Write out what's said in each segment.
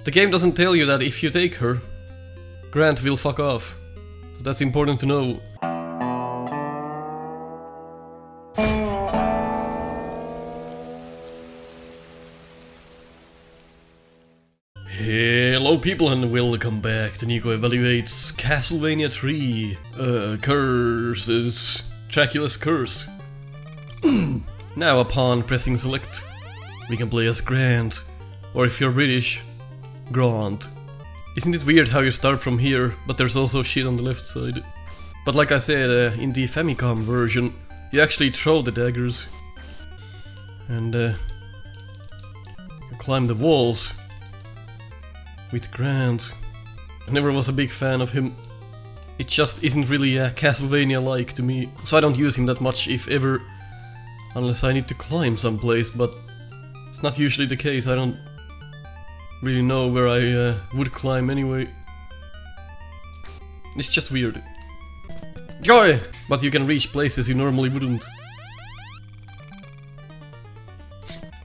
The game doesn't tell you that if you take her, Grant will fuck off. But that's important to know. Hello people and welcome back to Nico Evaluates Castlevania 3 Curses. Dracula's Curse. Now upon pressing select, we can play as Grant, or if you're British, Grant. Isn't it weird how you start from here, but there's also shit on the left side? But like I said, in the Famicom version, you actually throw the daggers. And you climb the walls. With Grant. I never was a big fan of him. It just isn't really Castlevania-like to me, so I don't use him that much, if ever. Unless I need to climb someplace, but it's not usually the case. I don't really know where I would climb anyway. It's just weird. Joy! But you can reach places you normally wouldn't.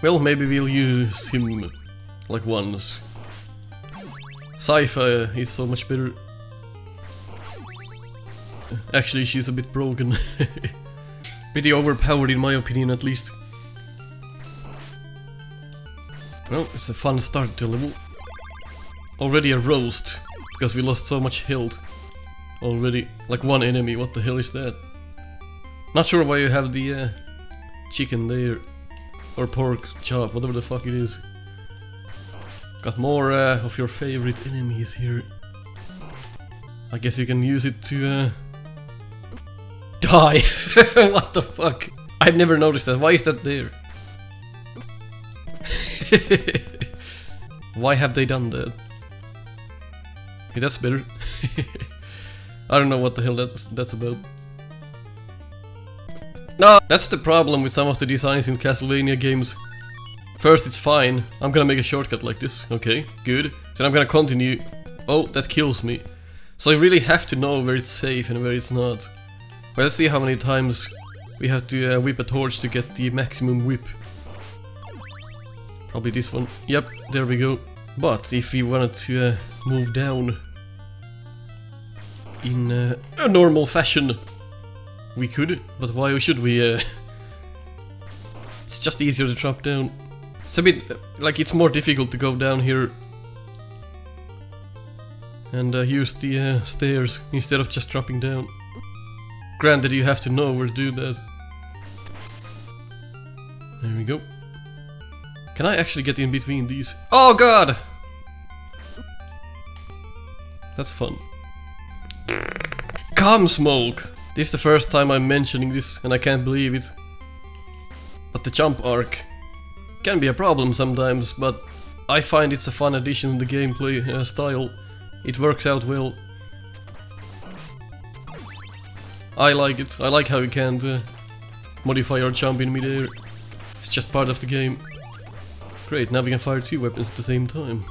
Well, maybe we'll use him like once. Sci-fi is so much better. Actually, she's a bit broken. Pretty overpowered in my opinion, at least. Well, it's a fun start to level. Already a roast, because we lost so much health. Already, like one enemy, what the hell is that? Not sure why you have the chicken there. Or pork chop, whatever the fuck it is. Got more of your favorite enemies here. I guess you can use it to die. What the fuck? I've never noticed that. Why is that there? Why have they done that? Okay, that's better. I don't know what the hell that's about. No, that's the problem with some of the designs in Castlevania games. First it's fine, I'm gonna make a shortcut like this, okay, good. Then I'm gonna continue. Oh, that kills me. So you really have to know where it's safe and where it's not. Well, let's see how many times we have to whip a torch to get the maximum whip. Probably this one. Yep, there we go. But if we wanted to move down in a normal fashion, we could, but why should we? It's just easier to drop down. It's a bit, like, it's more difficult to go down here and use the stairs instead of just dropping down. Granted, you have to know where to do that. There we go. Can I actually get in between these? Oh god! That's fun. Calm smoke! This is the first time I'm mentioning this and I can't believe it. But the jump arc can be a problem sometimes, but I find it's a fun addition to the gameplay style. It works out well. I like it. I like how you can't modify your jump in midair. It's just part of the game. Great, now we can fire two weapons at the same time.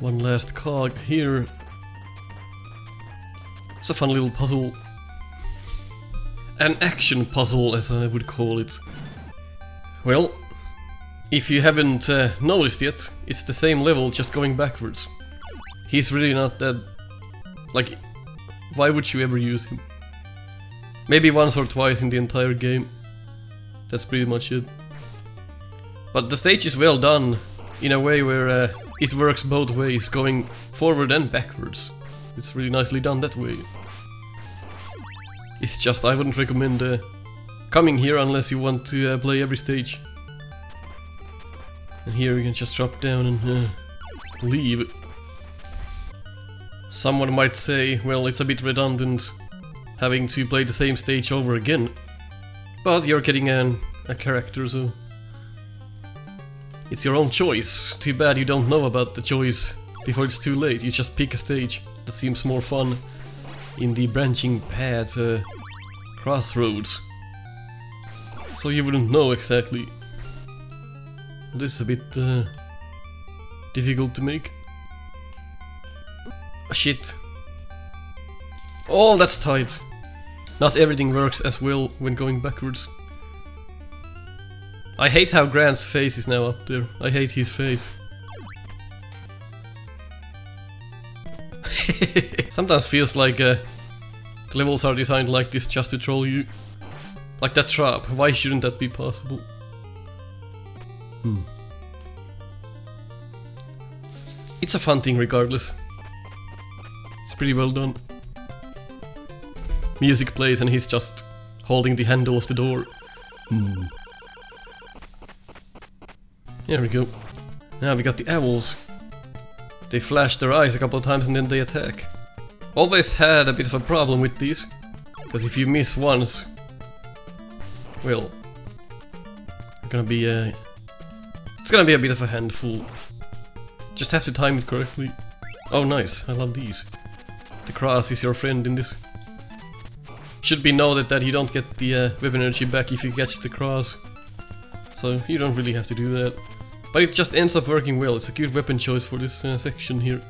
One last cog here. It's a fun little puzzle. An action puzzle, as I would call it. Well, if you haven't noticed yet, it's the same level, just going backwards. He's really not that... Like, why would you ever use him? Maybe once or twice in the entire game. That's pretty much it. But the stage is well done, in a way where it works both ways, going forward and backwards. It's really nicely done that way. It's just, I wouldn't recommend coming here unless you want to play every stage. And here you can just drop down and leave. Someone might say, well, it's a bit redundant having to play the same stage over again. But you're getting a character, so it's your own choice. Too bad you don't know about the choice before it's too late. You just pick a stage that seems more fun. In the branching path Crossroads. So you wouldn't know exactly. This is a bit difficult to make. Oh, shit. Oh, that's tight. Not everything works as well when going backwards. I hate how Grant's face is now up there. I hate his face. Sometimes feels like the levels are designed like this just to troll you. Like that trap. Why shouldn't that be possible? It's a fun thing regardless. It's pretty well done. Music plays and he's just holding the handle of the door. There we go. Now we got the owls. They flash their eyes a couple of times and then they attack. Always had a bit of a problem with these, because if you miss once, well, it's gonna be a bit of a handful. Just have to time it correctly. Oh nice, I love these. The cross is your friend in this. Should be noted that you don't get the weapon energy back if you catch the cross, so you don't really have to do that. But it just ends up working well. It's a good weapon choice for this section here.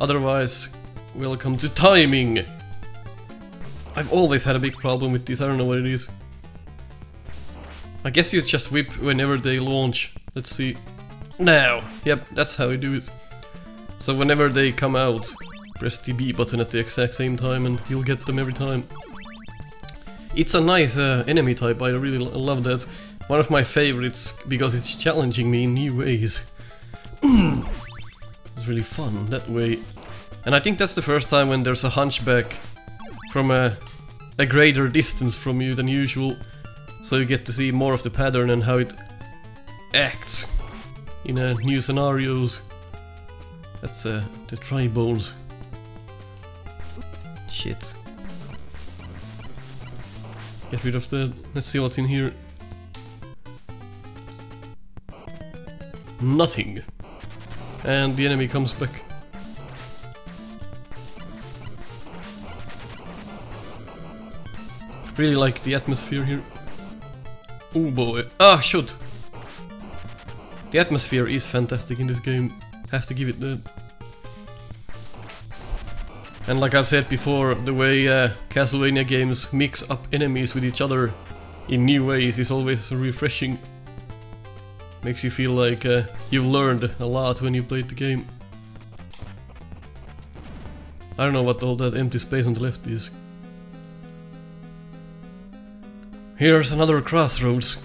Otherwise, welcome to timing! I've always had a big problem with this, I don't know what it is. I guess you just whip whenever they launch. Let's see. Now! Yep, that's how you do it. So whenever they come out, press the B button at the exact same time and you'll get them every time. It's a nice enemy type, I really love that. One of my favorites, because it's challenging me in new ways. It's really fun that way. And I think that's the first time when there's a hunchback from a greater distance from you than usual. So you get to see more of the pattern and how it acts in new scenarios. That's the tri-bones. Shit. Get rid of that. Let's see what's in here. Nothing. And the enemy comes back. Really like the atmosphere here. Oh boy. Ah, shoot! The atmosphere is fantastic in this game. Have to give it that. And like I've said before, the way Castlevania games mix up enemies with each other in new ways is always refreshing. Makes you feel like you've learned a lot when you played the game. I don't know what all that empty space on the left is. Here's another Crossroads.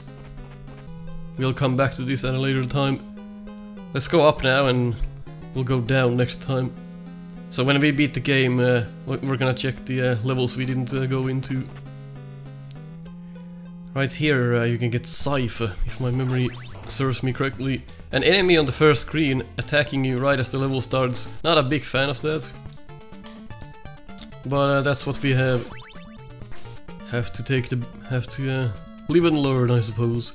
We'll come back to this at a later time. Let's go up now and we'll go down next time. So when we beat the game, we're gonna check the levels we didn't go into. Right here you can get Cypher, if my memory serves me correctly. An enemy on the first screen attacking you right as the level starts. Not a big fan of that. But that's what we have. Have to live and learn, I suppose.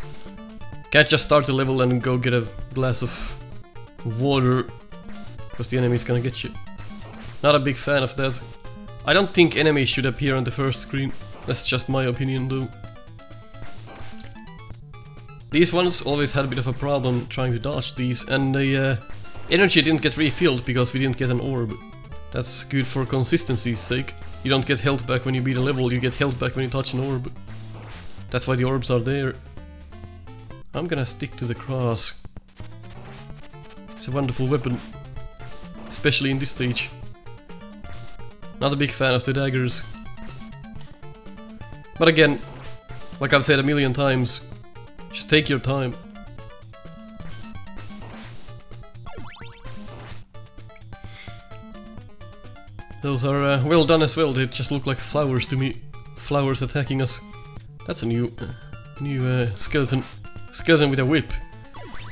Can't just start the level and go get a glass of water, because the enemy's gonna get you. Not a big fan of that. I don't think enemies should appear on the first screen. That's just my opinion though. These ones always had a bit of a problem trying to dodge these, and the energy didn't get refilled because we didn't get an orb. That's good for consistency's sake. You don't get health back when you beat a level, you get health back when you touch an orb. That's why the orbs are there. I'm gonna stick to the cross. It's a wonderful weapon. Especially in this stage. Not a big fan of the daggers. But again, like I've said a million times, just take your time. Those are well done as well, they just look like flowers to me. Flowers attacking us. That's a new skeleton. Skeleton with a whip.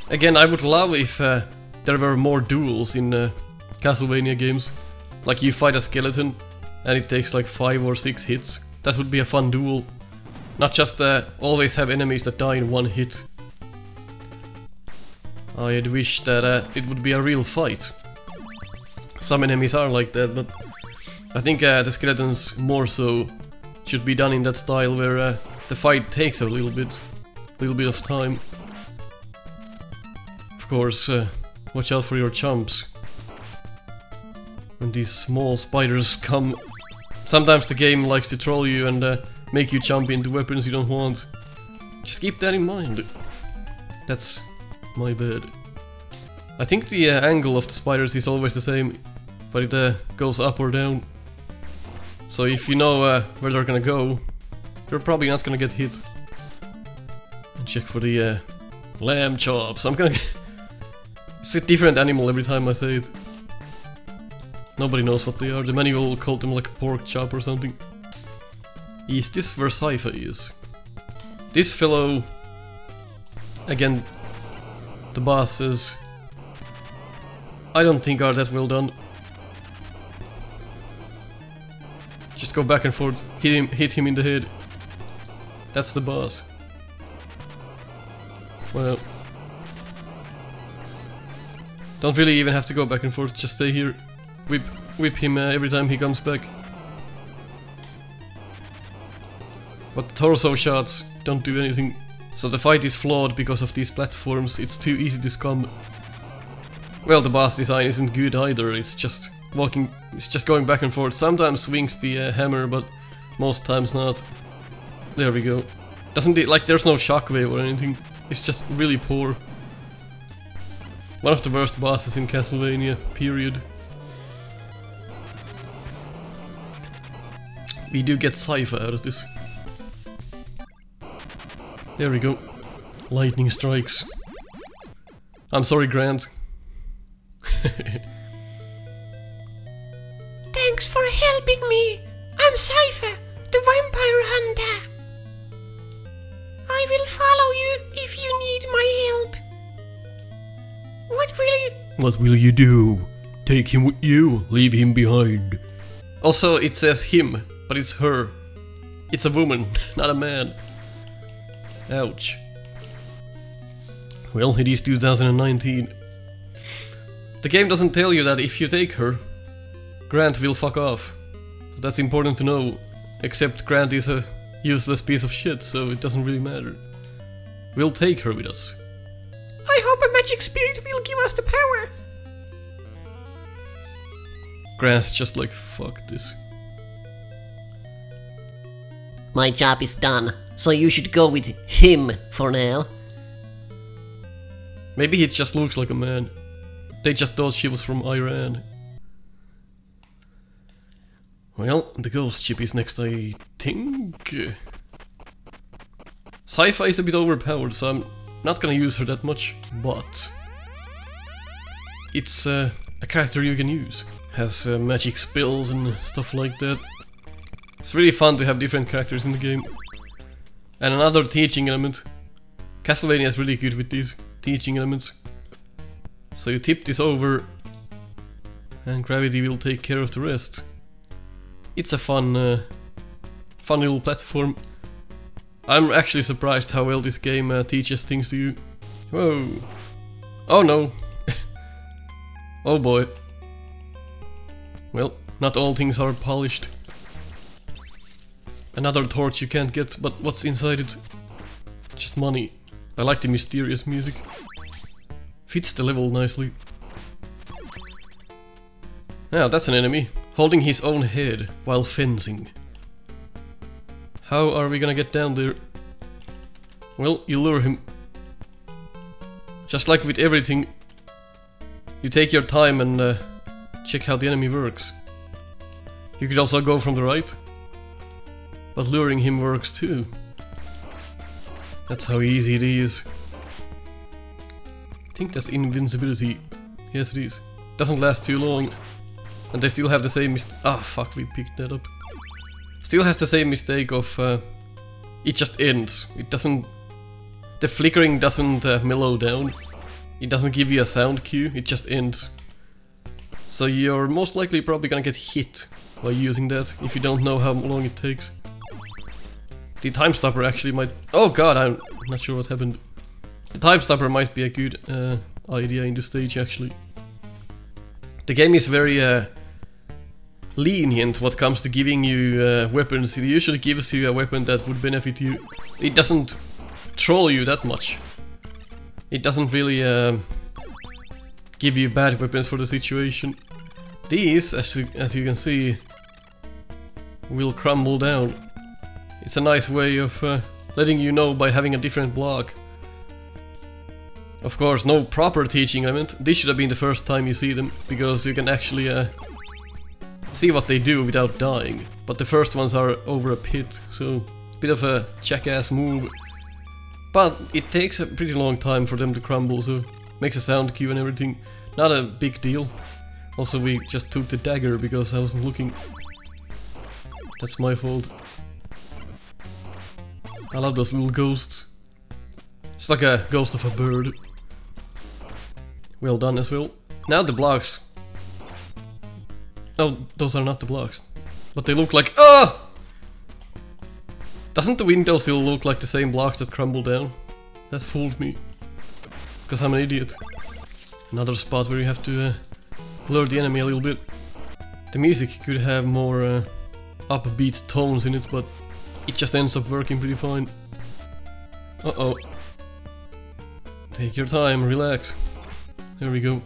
Again, I would love if there were more duels in Castlevania games. Like you fight a skeleton and it takes like 5 or 6 hits. That would be a fun duel. Not just always have enemies that die in one hit. I'd wish that it would be a real fight. Some enemies are like that, but I think the skeletons more so should be done in that style where the fight takes a little bit of time. Of course, watch out for your chumps. When these small spiders come, sometimes the game likes to troll you and make you jump into weapons you don't want. Just keep that in mind. That's my bad. I think the angle of the spiders is always the same, but it goes up or down. So if you know where they're gonna go, you're probably not gonna get hit. And check for the lamb chops. I'm gonna it's a different animal every time I say it. Nobody knows what they are. The manual called them like a pork chop or something. Is this where Sypha is? This fellow... Again, the bosses... I don't think are that well done. Just go back and forth, hit him in the head. That's the boss. Well... Don't really even have to go back and forth, just stay here. Whip him every time he comes back. But the torso shots don't do anything. So the fight is flawed because of these platforms, it's too easy to scum. Well, the boss design isn't good either, it's just going back and forth. Sometimes swings the hammer, but most times not. There we go. Doesn't it, like, there's no shockwave or anything, it's just really poor. One of the worst bosses in Castlevania, period. We do get Sypha out of this. There we go. Lightning strikes. I'm sorry, Grant. Thanks for helping me. I'm Sypha, the vampire hunter. I will follow you if you need my help. What will you do? Take him with you, leave him behind. Also, it says him, but it's her. It's a woman, not a man. Ouch. Well, it is 2019. The game doesn't tell you that if you take her, Grant will fuck off. That's important to know. Except Grant is a useless piece of shit, so it doesn't really matter. We'll take her with us. I hope a magic spirit will give us the power. Grant's just like, fuck this. My job is done, so you should go with him for now. Maybe he just looks like a man. They just thought she was from Iran. Well, the ghost ship is next, I think. Sypha is a bit overpowered, so I'm not gonna use her that much, but it's a character you can use. Has magic spells and stuff like that. It's really fun to have different characters in the game. And another teaching element. Castlevania is really good with these teaching elements. So you tip this over and gravity will take care of the rest. It's a fun little platform. I'm actually surprised how well this game teaches things to you. Whoa. Oh no. Oh boy. Well, not all things are polished. Another torch you can't get, but what's inside it? Just money. I like the mysterious music. Fits the level nicely. Now that's an enemy, holding his own head while fencing. How are we gonna get down there? Well, you lure him. Just like with everything, you take your time and check how the enemy works. You could also go from the right, but luring him works too. That's how easy it is. I think that's invincibility. Yes, it is. Doesn't last too long. And they still have the same ah, fuck, we picked that up. Still has the same mistake of it just ends. It doesn't... The flickering doesn't mellow down. It doesn't give you a sound cue, it just ends. So you're most likely probably gonna get hit by using that if you don't know how long it takes. The time stopper actually might... Oh god, I'm not sure what happened. The time stopper might be a good idea in this stage actually. The game is very lenient when it comes to giving you weapons. It usually gives you a weapon that would benefit you. It doesn't troll you that much. It doesn't really give you bad weapons for the situation. These, as you can see, will crumble down. It's a nice way of letting you know by having a different block. Of course, no proper teaching, I meant. This should have been the first time you see them, because you can actually see what they do without dying. But the first ones are over a pit, so bit of a jackass move. But it takes a pretty long time for them to crumble, so makes a sound cue and everything. Not a big deal. Also, we just took the dagger because I wasn't looking. That's my fault. I love those little ghosts. It's like a ghost of a bird. Well done as well. Now the blocks. Oh, those are not the blocks. But they look like... Oh! Doesn't the window still look like the same blocks that crumble down? That fooled me. Because I'm an idiot. Another spot where you have to blur the enemy a little bit. The music could have more upbeat tones in it, but it just ends up working pretty fine. Uh-oh. Take your time, relax. There we go.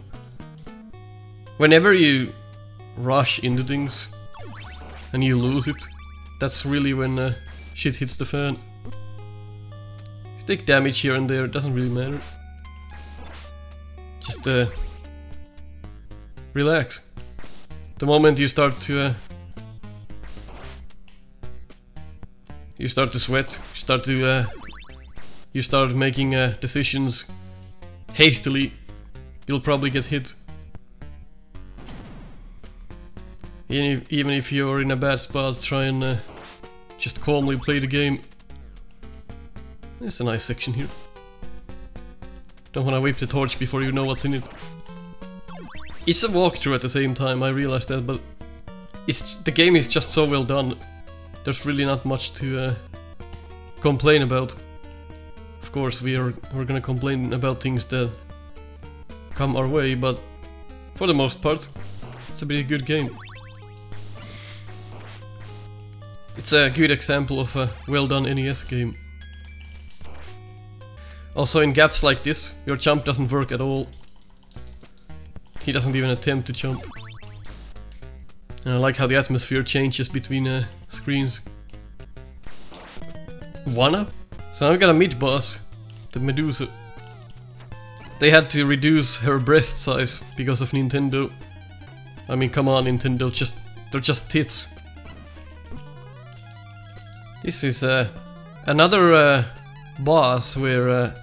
Whenever you rush into things and you lose it, that's really when shit hits the fan. If you take damage here and there, it doesn't really matter. Just relax. The moment you start to sweat, you start making decisions hastily, you'll probably get hit. Even if you're in a bad spot, try and just calmly play the game. There's a nice section here. Don't wanna whip the torch before you know what's in it. It's a walkthrough at the same time, I realize that, but the game is just so well done. There's really not much to complain about. Of course, we're gonna complain about things that come our way, but for the most part, it's a pretty good game. It's a good example of a well-done NES game. Also, in gaps like this, your jump doesn't work at all. He doesn't even attempt to jump. And I like how the atmosphere changes between screens. 1-up? So now we got a mid-boss, the Medusa. They had to reduce her breast size because of Nintendo. I mean, come on, Nintendo, they're just tits. This is another boss where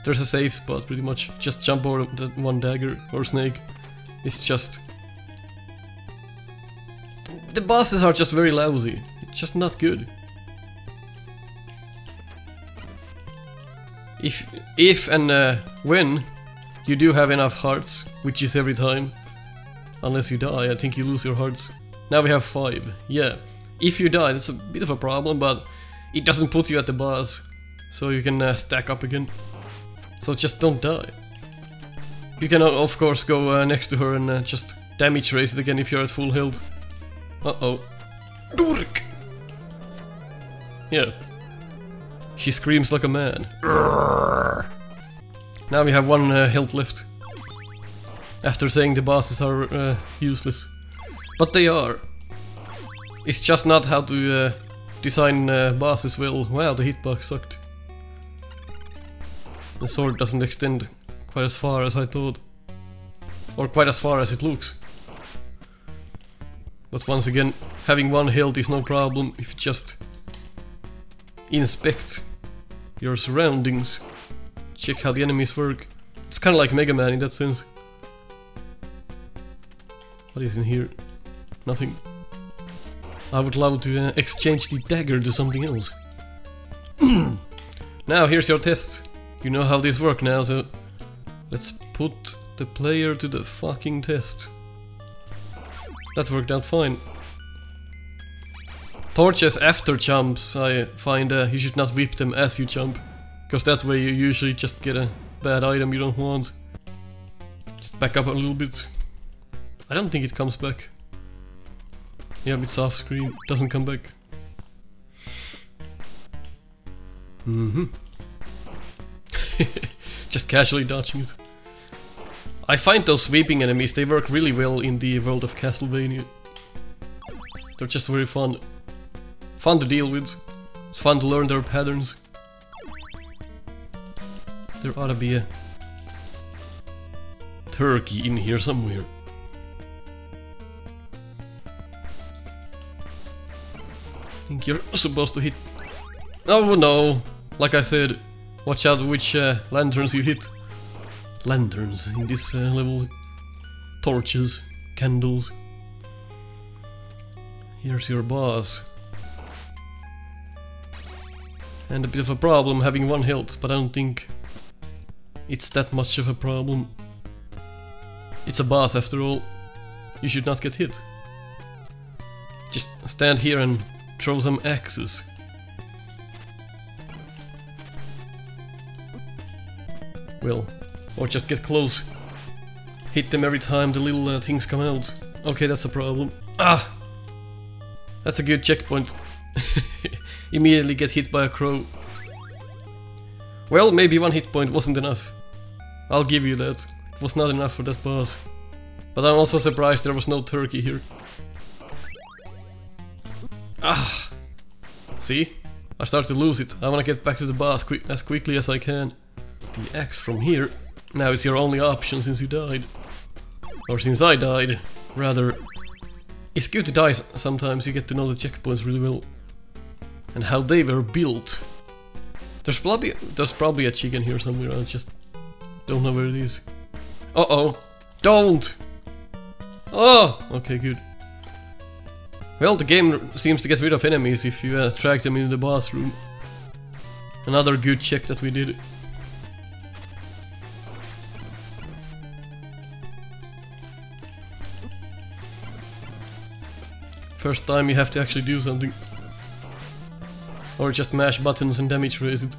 there's a safe spot, pretty much. Just jump over that one dagger or snake. It's just... The bosses are just very lousy. It's just not good. If and when you do have enough hearts, which is every time, unless you die, I think you lose your hearts. Now we have 5. Yeah. If you die, that's a bit of a problem, but it doesn't put you at the boss, so you can stack up again. So just don't die. You can of course go next to her and just damage race it again if you're at full health. Uh-oh. Durk! Yeah. She screams like a man. Now we have 1 health left. After saying the bosses are useless. But they are. It's just not how to design bosses well. Wow, the hitbox sucked. The sword doesn't extend quite as far as I thought. Or quite as far as it looks. But once again, having 1 health is no problem if you just inspect your surroundings. Check how the enemies work. It's kinda like Mega Man in that sense. What is in here? Nothing. I would love to exchange the dagger to something else. Now, here's your test. You know how this works now, so let's put the player to the fucking test. That worked out fine. Torches after jumps, I find you should not whip them as you jump, because that way you usually just get a bad item you don't want. Just back up a little bit. I don't think it comes back. Yeah, it's off screen, doesn't come back. Just casually dodging it. I find those sweeping enemies, they work really well in the world of Castlevania. They're just very fun. Fun to deal with. It's fun to learn their patterns. There ought to be a turkey in here somewhere. I think you're supposed to hit... Oh no! Like I said, watch out which lanterns you hit. Lanterns in this level. Torches, candles. Here's your boss. And a bit of a problem having 1 health, but I don't think it's that much of a problem. It's a boss after all. You should not get hit. Just stand here and throw some axes. Well, or just get close. Hit them every time the little things come out. Okay, that's a problem. Ah! That's a good checkpoint. Immediately get hit by a crow. Well, maybe 1 hit point wasn't enough. I'll give you that. It was not enough for that boss. But I'm also surprised there was no turkey here. Ah! See? I start to lose it. I wanna get back to the boss as quickly as I can. The axe from here. Now it's your only option since you died. Or since I died, rather. It's good to die sometimes, you get to know the checkpoints really well. And how they were built. There's probably a chicken here somewhere, I just don't know where it is. Uh-oh! Don't! Oh! Okay, good. Well, the game seems to get rid of enemies if you drag them into the boss room. Another good check that we did. First time you have to actually do something. Or just mash buttons and damage raise it.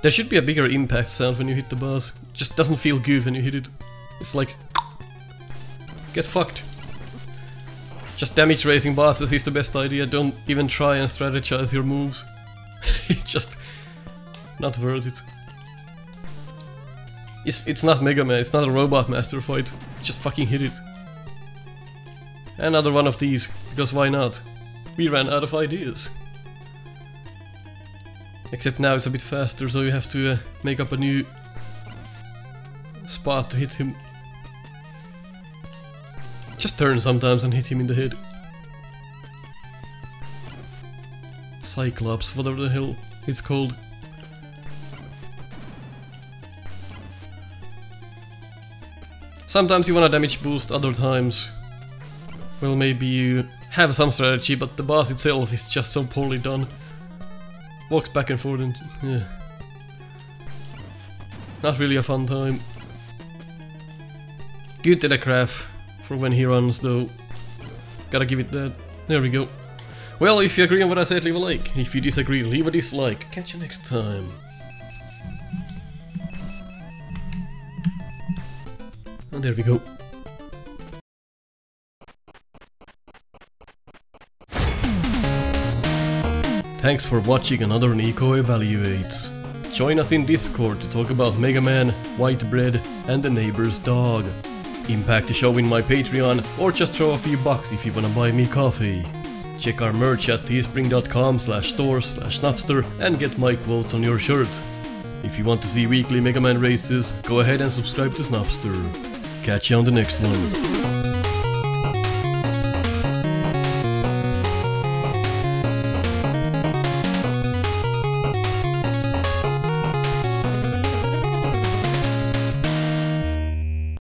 There should be a bigger impact sound when you hit the boss. It just doesn't feel good when you hit it. It's like... Get fucked. Just damage raising bosses is the best idea. Don't even try and strategize your moves. It's just... not worth it. It's not Mega Man, it's not a Robot Master fight. Just fucking hit it. Another one of these, because why not? We ran out of ideas. Except now it's a bit faster, so you have to make up a new spot to hit him. Just turn sometimes and hit him in the head. Cyclops, whatever the hell it's called. Sometimes you want a damage boost, other times... Well, maybe you have some strategy, but the boss itself is just so poorly done. Walks back and forth and... yeah. Not really a fun time. Good telegraph for when he runs, though. Gotta give it that. There we go. Well, if you agree on what I said, leave a like. If you disagree, leave a dislike. Catch you next time. And there we go. Thanks for watching another Nico Evaluates. Join us in Discord to talk about Mega Man, White Bread, and the neighbor's dog. Impact the show in my Patreon, or just throw a few bucks if you wanna buy me coffee. Check our merch at teespring.com/store/Snupster and get my quotes on your shirt. If you want to see weekly Mega Man races, go ahead and subscribe to Snupster. Catch you on the next one.